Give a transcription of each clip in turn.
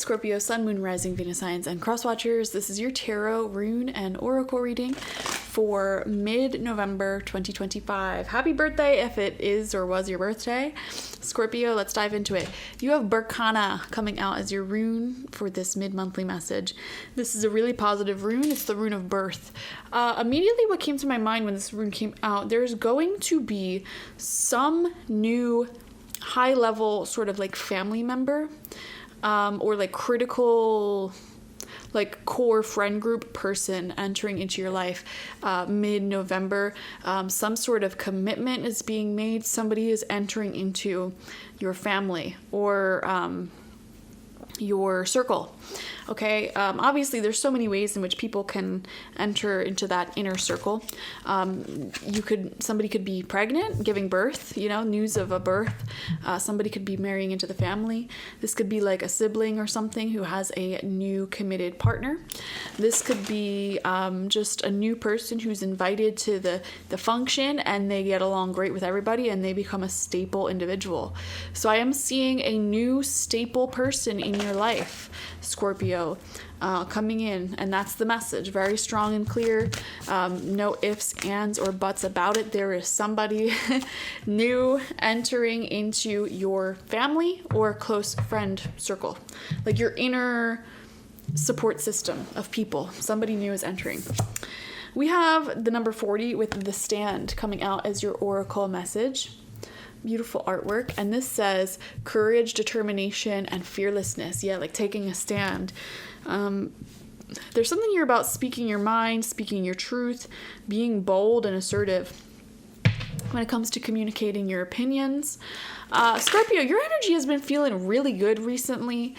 Scorpio, Sun, Moon, Rising, Venus signs, and cross watchers. This is your tarot, rune, and oracle reading for mid-November 2025. Happy birthday if it is or was your birthday. Scorpio, let's dive into it. You have Berkana coming out as your rune for this mid-monthly message. This is a really positive rune. It's the rune of birth. Immediately what came to my mind when this rune came out, there's going to be some new high-level sort of like family member or like critical like core friend group person entering into your life mid-November. Some sort of commitment is being made. Somebody is entering into your family or your circle. Okay, obviously there's so many ways in which people can enter into that inner circle. Somebody could be pregnant, giving birth, news of a birth. Somebody could be marrying into the family. This could be like a sibling or something who has a new committed partner. This could be just a new person who's invited to the function and they get along great with everybody and they become a staple individual. So I am seeing a new staple person in your life, Scorpio, coming in, and that's the message. Very strong and clear. No ifs, ands, or buts about it. There is somebody new entering into your family or close friend circle, like your inner support system of people. Somebody new is entering. We have the number 40 with the stand coming out as your oracle message. Beautiful artwork, and this says courage, determination, and fearlessness. Yeah, like taking a stand. There's something here about speaking your mind, speaking your truth, being bold and assertive when it comes to communicating your opinions. Scorpio, your energy has been feeling really good recently.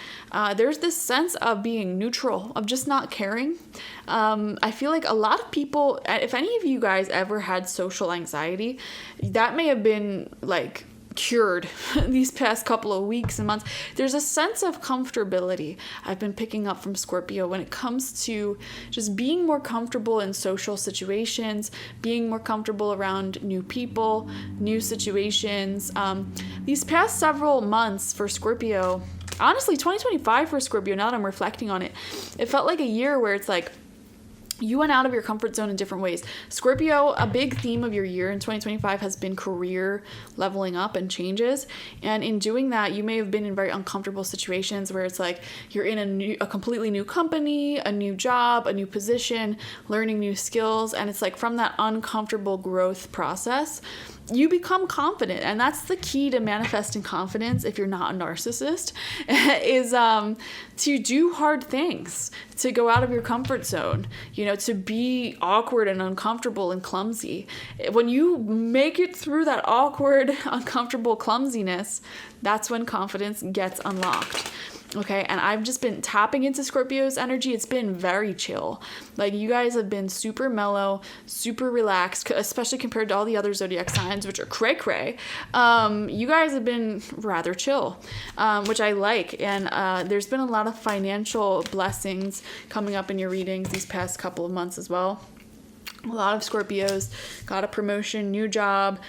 There's this sense of being neutral, of just not caring. I feel like a lot of people, if any of you guys ever had social anxiety, that may have been like cured these past couple of weeks and months. There's a sense of comfortability I've been picking up from Scorpio when it comes to just being more comfortable in social situations, being more comfortable around new people, new situations. These past several months for Scorpio, honestly 2025 for Scorpio, now that I'm reflecting on it, it felt like a year where it's like you went out of your comfort zone in different ways. Scorpio, a big theme of your year in 2025 has been career leveling up and changes. And in doing that, you may have been in very uncomfortable situations where it's like you're in a completely new company, a new job, a new position, learning new skills. And it's like from that uncomfortable growth process, you become confident. And that's the key to manifesting confidence if you're not a narcissist, is to do hard things, to go out of your comfort zone, to be awkward and uncomfortable and clumsy. When you make it through that awkward, uncomfortable clumsiness, that's when confidence gets unlocked. Okay, and I've just been tapping into Scorpio's energy. It's been very chill. Like, you guys have been super mellow, super relaxed, especially compared to all the other zodiac signs, which are cray-cray. You guys have been rather chill, which I like. And there's been a lot of financial blessings coming up in your readings these past couple of months as well. A lot of Scorpios got a promotion, new job,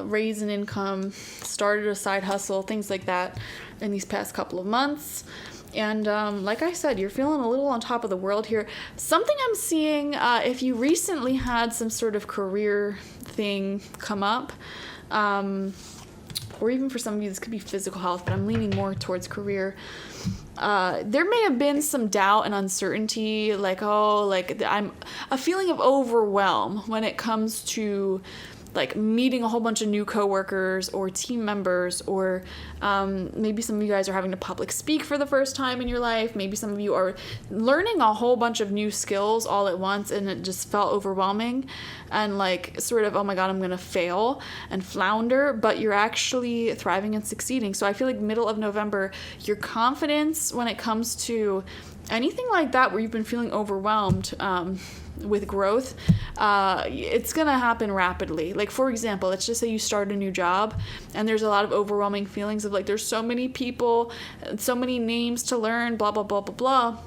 raise in income, started a side hustle, things like that in these past couple of months. And like I said, you're feeling a little on top of the world here. Something I'm seeing, if you recently had some sort of career thing come up, or even for some of you, this could be physical health, but I'm leaning more towards career. There may have been some doubt and uncertainty, I'm a feeling of overwhelm when it comes to like meeting a whole bunch of new coworkers or team members, or maybe some of you guys are having to public speak for the first time in your life. Maybe some of you are learning a whole bunch of new skills all at once, and it just felt overwhelming and like sort of, oh my God, I'm gonna fail and flounder, but you're actually thriving and succeeding. So I feel like middle of November, your confidence when it comes to anything like that where you've been feeling overwhelmed with growth, it's gonna happen rapidly. Like, for example, let's just say you start a new job and there's a lot of overwhelming feelings of like, there's so many people, so many names to learn, blah, blah, blah, blah, blah.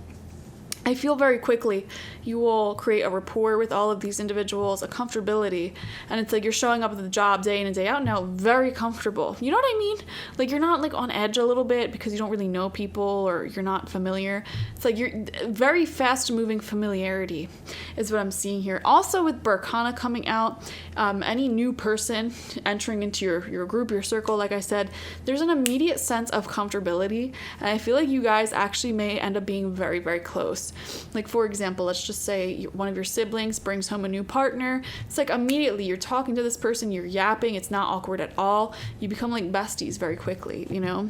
I feel very quickly you will create a rapport with all of these individuals, a comfortability, and it's like you're showing up at the job day in and day out now very comfortable. You know what I mean? Like you're not like on edge a little bit because you don't really know people or you're not familiar. It's like you're very fast moving familiarity is what I'm seeing here. Also with Berkana coming out, any new person entering into your group, your circle, like I said, there's an immediate sense of comfortability, and I feel like you guys actually may end up being very, very close. Like for example, let's just say one of your siblings brings home a new partner. It's like immediately you're talking to this person, you're yapping, it's not awkward at all. You become like besties very quickly, you know?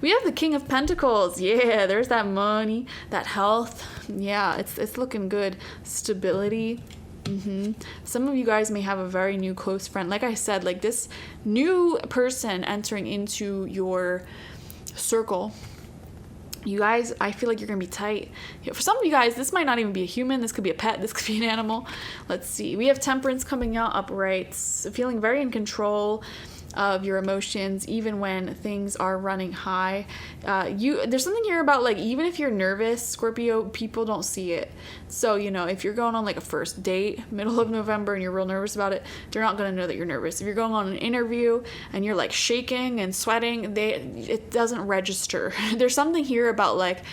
We have the King of Pentacles. Yeah, there's that money, that health. Yeah, it's looking good. Stability. Some of you guys may have a very new close friend. Like I said, like this new person entering into your circle, you guys, I feel like you're going to be tight. For some of you guys, this might not even be a human. This could be a pet. This could be an animal. Let's see. We have Temperance coming out upright, feeling very in control of your emotions, even when things are running high. There's something here about like, even if you're nervous, Scorpio, people don't see it. So, you know, if you're going on like a first date, middle of November, and you're real nervous about it, they're not going to know that you're nervous. If you're going on an interview and you're like shaking and sweating, it doesn't register. There's something here about like,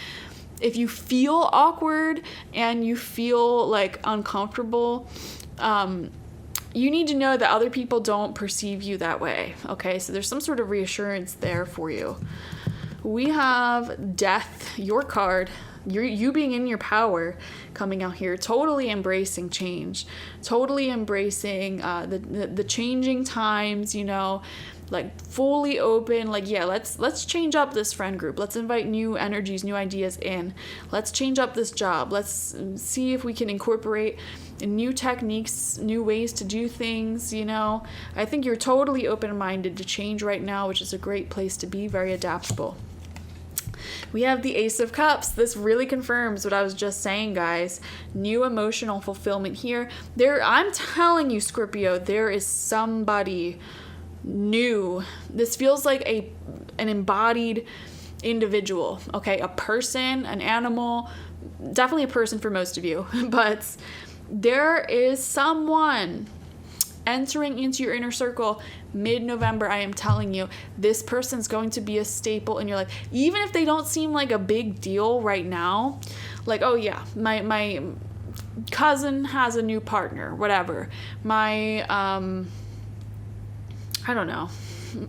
if you feel awkward and you feel like uncomfortable, you need to know that other people don't perceive you that way, okay? So there's some sort of reassurance there for you. We have Death, your card, you being in your power coming out here, totally embracing change, totally embracing the changing times, you know, like fully open, like, yeah, let's change up this friend group. Let's invite new energies, new ideas in. Let's change up this job. Let's see if we can incorporate new techniques, new ways to do things, you know. I think you're totally open-minded to change right now, which is a great place to be, very adaptable. We have the Ace of Cups. This really confirms what I was just saying, guys. New emotional fulfillment here. I'm telling you, Scorpio, there is somebody new. This feels like an embodied individual, okay? A person, an animal, definitely a person for most of you, but there is someone entering into your inner circle mid-November. I am telling you, this person's going to be a staple in your life. Even if they don't seem like a big deal right now, like, oh yeah, my cousin has a new partner, whatever. My, I don't know.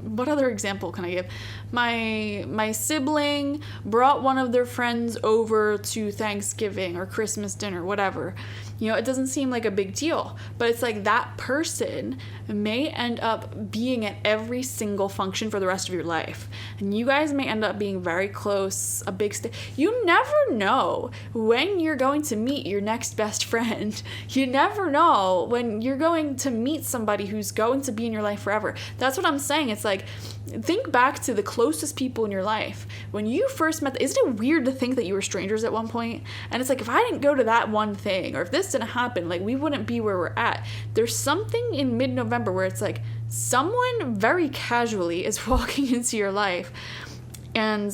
What other example can I give? My sibling brought one of their friends over to Thanksgiving or Christmas dinner, whatever. You know, it doesn't seem like a big deal, but it's like that person may end up being at every single function for the rest of your life. And you guys may end up being very close, a big you never know when you're going to meet your next best friend. You never know when you're going to meet somebody who's going to be in your life forever. That's what I'm saying. It's like, think back to the closest people in your life. When you first met, isn't it weird to think that you were strangers at one point? And it's like, if I didn't go to that one thing, or if this didn't happen, like, we wouldn't be where we're at. There's something in mid-November where it's like someone very casually is walking into your life, and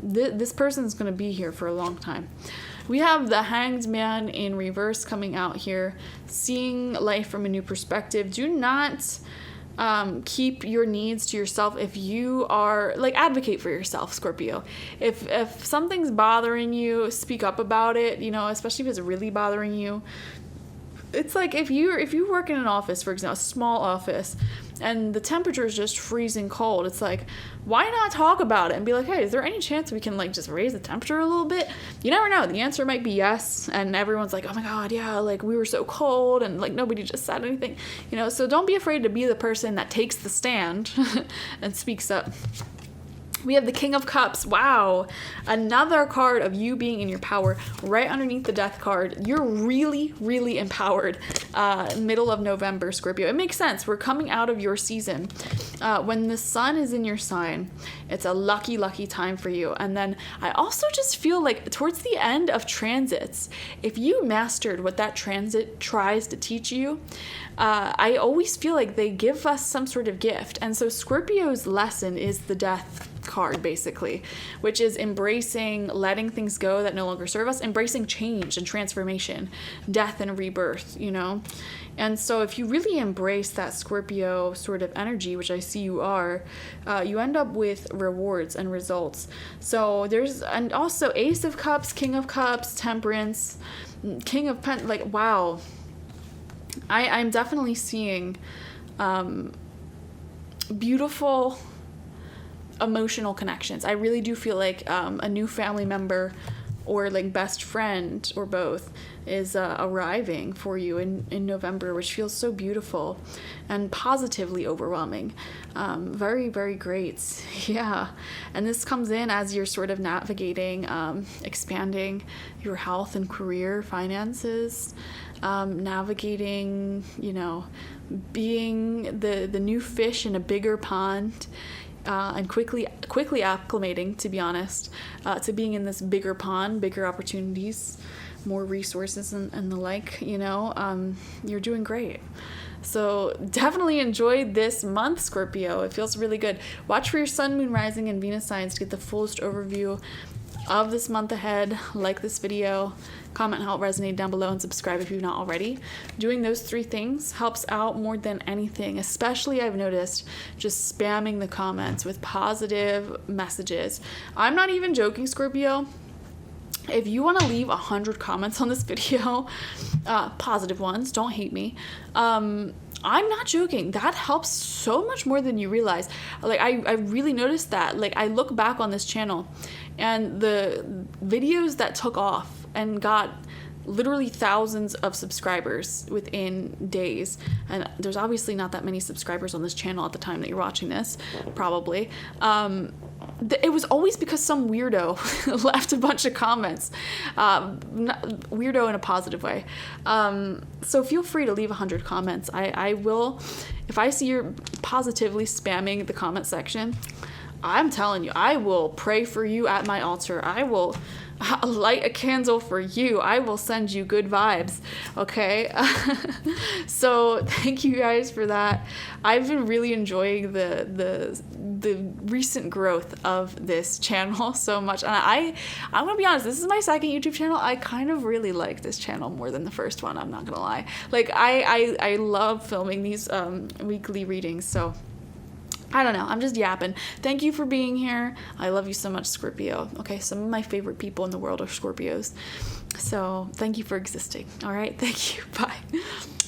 this person's going to be here for a long time. We have the Hanged Man in reverse coming out here, seeing life from a new perspective. Do not keep your needs to yourself. If you are, like, advocate for yourself, Scorpio. If something's bothering you, speak up about it, you know, especially if it's really bothering you. It's like if you work in an office, for example, a small office, and the temperature is just freezing cold, it's like, why not talk about it and be like, hey, is there any chance we can, like, just raise the temperature a little bit? You never know. The answer might be yes, and everyone's like, oh my god, yeah, like, we were so cold, and, like, nobody just said anything, you know. So don't be afraid to be the person that takes the stand and speaks up. We have the King of Cups. Wow. Another card of you being in your power right underneath the Death card. You're really, really empowered middle of November, Scorpio. It makes sense. We're coming out of your season. When the sun is in your sign, it's a lucky, lucky time for you. And then I also just feel like towards the end of transits, if you mastered what that transit tries to teach you, I always feel like they give us some sort of gift. And so Scorpio's lesson is the Death card, basically, which is embracing letting things go that no longer serve us, embracing change and transformation, death and rebirth, you know. And so if you really embrace that Scorpio sort of energy, which I see you are, you end up with rewards and results. So there's, and also Ace of Cups, King of Cups, Temperance, King of Pentacles, like, wow. I'm definitely seeing beautiful emotional connections. I really do feel like a new family member or like best friend or both is arriving for you in November, which feels so beautiful and positively overwhelming. Very, very great. Yeah. And this comes in as you're sort of navigating, expanding your health and career, finances, navigating, you know, being the new fish in a bigger pond, and quickly acclimating, to be honest, to being in this bigger pond, bigger opportunities, more resources and the like, you know. You're doing great. So definitely enjoy this month, Scorpio. It feels really good. Watch for your sun, moon, rising, and Venus signs to get the fullest overview of this month ahead. Like this video, comment how it resonated down below, and subscribe if you've not already. Doing those 3 things helps out more than anything, especially I've noticed just spamming the comments with positive messages. I'm not even joking, Scorpio. If you want to leave 100 comments on this video, positive ones, don't hate me, I'm not joking. That helps so much more than you realize. Like, I really noticed that. Like, I look back on this channel and the videos that took off and got literally thousands of subscribers within days, and there's obviously not that many subscribers on this channel at the time that you're watching this, probably. It was always because some weirdo left a bunch of comments, weirdo in a positive way. So feel free to leave 100 comments. I will, if I see you're positively spamming the comment section, I'm telling you, I will pray for you at my altar. I will light a candle for you. I will send you good vibes. Okay. So thank you guys for that. I've been really enjoying the recent growth of this channel so much. And I'm gonna be honest, this is my second YouTube channel. I kind of really like this channel more than the first one. I'm not gonna lie. Like, I love filming these weekly readings. So I don't know. I'm just yapping. Thank you for being here. I love you so much, Scorpio. Okay, some of my favorite people in the world are Scorpios. So thank you for existing. All right. Thank you. Bye.